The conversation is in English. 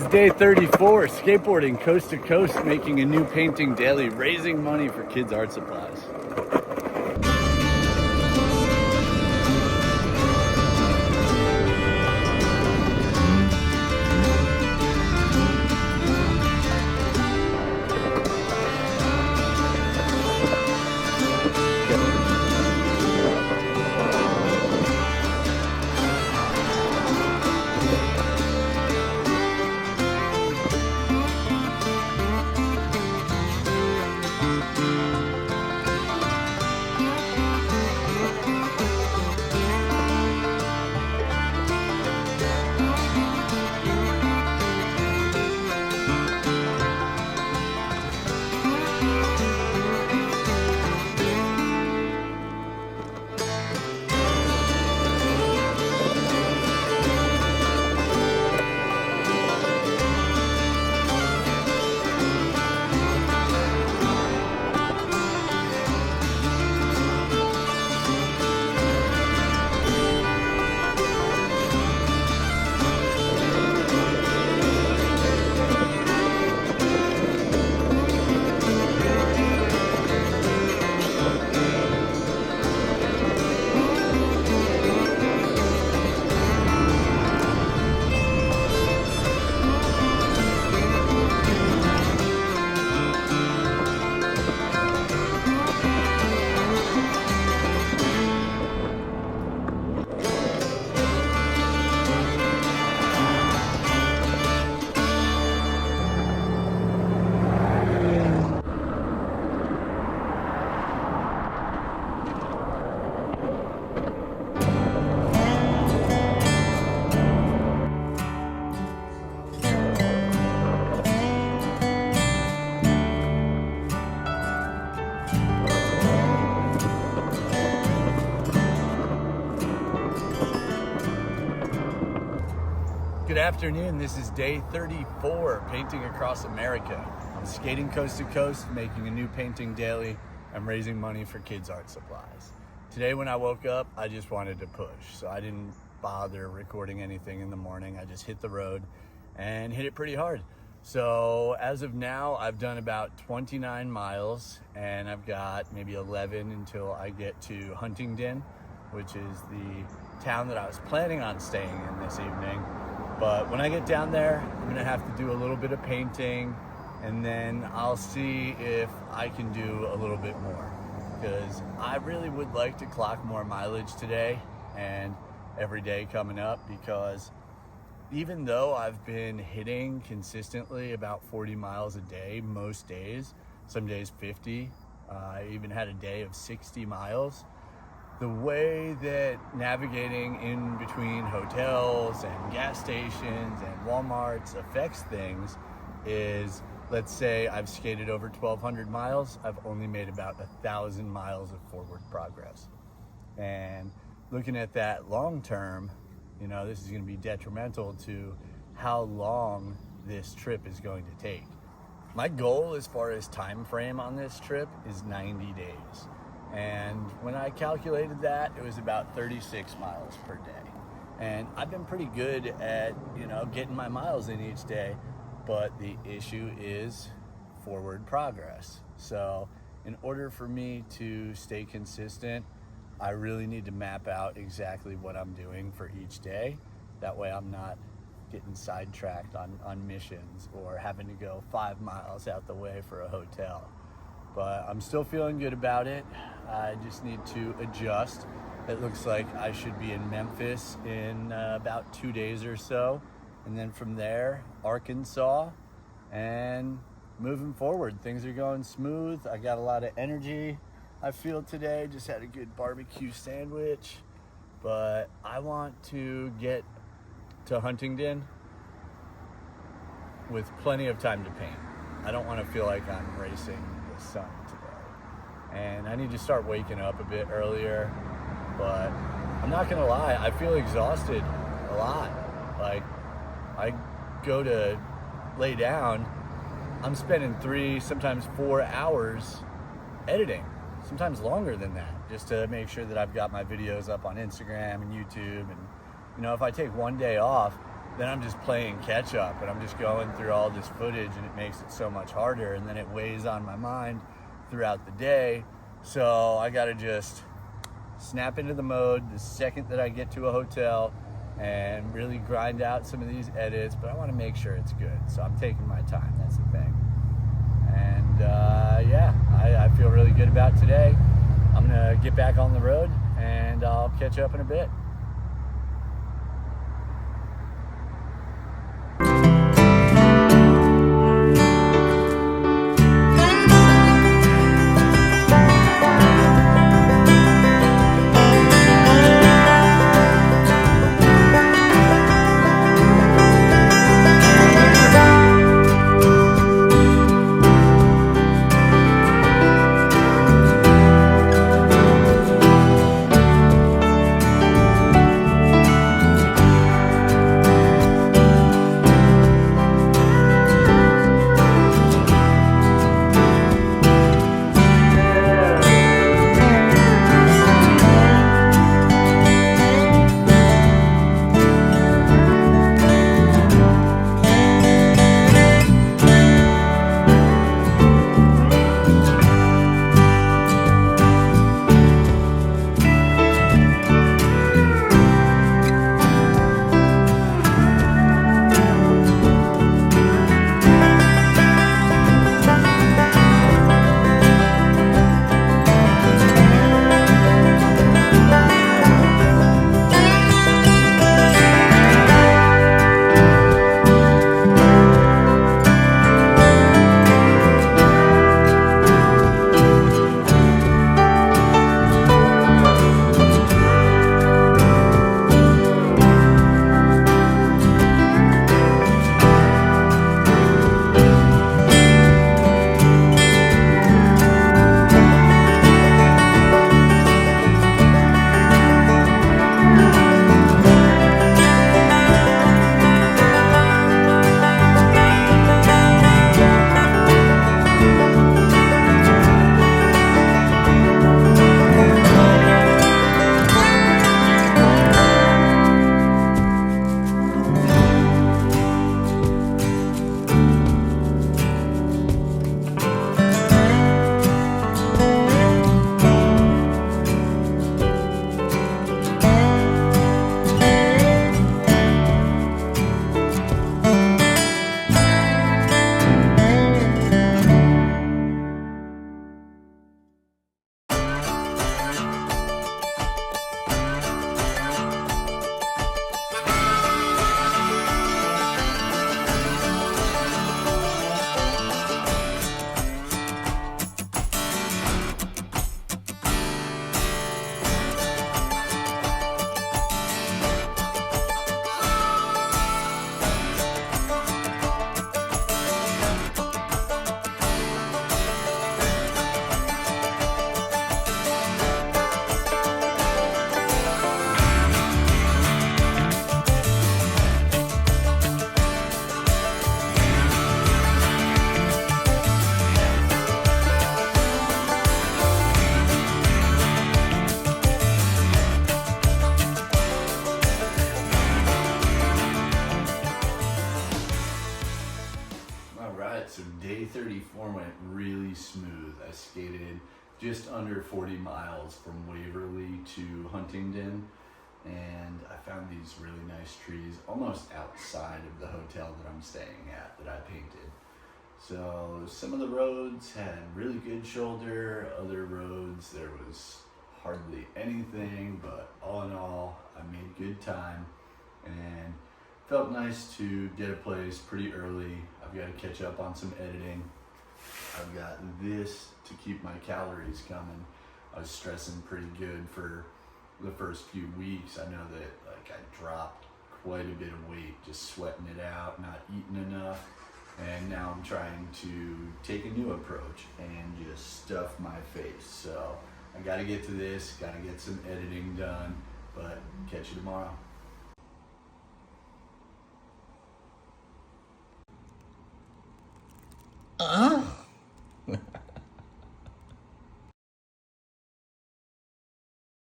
is day 34, skateboarding coast to coast, making a new painting daily, raising money for kids' art supplies. Good afternoon, this is day 34, painting across America. I'm skating coast to coast, making a new painting daily. I'm raising money for kids' art supplies. Today when I woke up, I just wanted to push, so I didn't bother recording anything in the morning. I just hit the road and hit it pretty hard. So as of now, I've done about 29 miles and I've got maybe 11 until I get to Huntingdon, which is the town that I was planning on staying in this evening. But when I get down there, I'm gonna have to do a little bit of painting and then I'll see if I can do a little bit more, because I really would like to clock more mileage today and every day coming up, because even though I've been hitting consistently about 40 miles a day most days, some days 50, I even had a day of 60 miles, the way that navigating in between hotels and gas stations and Walmarts affects things is, let's say I've skated over 1,200 miles, I've only made about 1,000 miles of forward progress. And looking at that long term, you know, this is going to be detrimental to how long this trip is going to take. My goal as far as time frame on this trip is 90 days. And when I calculated that, it was about 36 miles per day. And I've been pretty good at, you know, getting my miles in each day, but the issue is forward progress. So in order for me to stay consistent, I really need to map out exactly what I'm doing for each day. That way I'm not getting sidetracked on missions or having to go 5 miles out the way for a hotel. But I'm still feeling good about it. I just need to adjust. It looks like I should be in Memphis in about 2 days or so. And then from there, Arkansas, and moving forward. Things are going smooth. I got a lot of energy I feel today. Just had a good barbecue sandwich. But I want to get to Huntingdon with plenty of time to paint. I don't want to feel like I'm racing the sun today. And I need to start waking up a bit earlier, but I'm not gonna lie, I feel exhausted a lot. Like, I go to lay down, I'm spending 3, sometimes 4 hours editing, sometimes longer than that, just to make sure that I've got my videos up on Instagram and YouTube. And you know, if I take one day off, then I'm just playing catch up, and I'm just going through all this footage, and it makes it so much harder, and then it weighs on my mind throughout the day. So I gotta just snap into the mode the second that I get to a hotel and really grind out some of these edits, but I want to make sure it's good. So I'm taking my time, that's the thing. And yeah, I feel really good about today. I'm gonna get back on the road and I'll catch up in a bit. So day 34 went really smooth. I skated just under 40 miles from Waverly to Huntingdon, and I found these really nice trees almost outside of the hotel that I'm staying at that I painted. So some of the roads had really good shoulder, other roads there was hardly anything, but all in all I made good time and felt nice to get a place pretty early. I've got to catch up on some editing. I've got this to keep my calories coming. I was stressing pretty good for the first few weeks. I know that I dropped quite a bit of weight just sweating it out, not eating enough. And now I'm trying to take a new approach and just stuff my face. So I got to get to this, got to get some editing done, but catch you tomorrow.